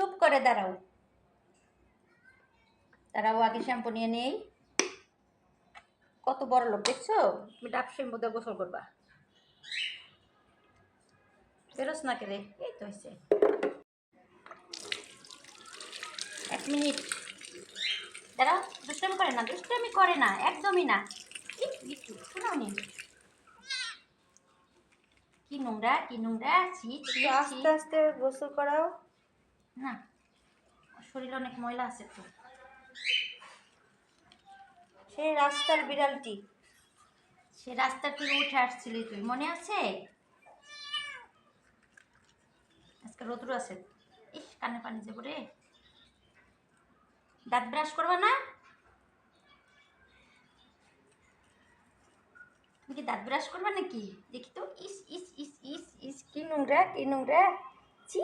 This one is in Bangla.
চুপ করে দাঁড়াও, দাঁড়াও, আগে শ্যাম্পু নিয়ে নেই। কত বড় লোক দেখছো, তুমি ডাব শ্যাম্পু দিয়ে গোসল করবা। বেরোস না কেরে, এই তো হয়েছে। 1 মিনিট দাঁড়াও, দুষ্টামি করে না, দুষ্টামি করে না, একদমই না। একটু শোনাও নি, কি নোংরা, কি নোংরা, ছি ছি ছি। আস্তে আস্তে গোসল করাও। না, শরীরে অনেক ময়লা আছে তো। সেই রাস্তার বিড়ালটি, সে রাস্তা থেকে উঠে আসছিলি তুই, মনে আছে? আজকে রোদ্র আছে, ইস কানে পানি যাবো রে। দাঁত ব্রাশ করবা না? তুমি কি দাঁত ব্রাশ করবা নাকি? দেখি তো, ইস ইস ইস ইস ইস, কি নোংরা, কি নোংরা, ছি।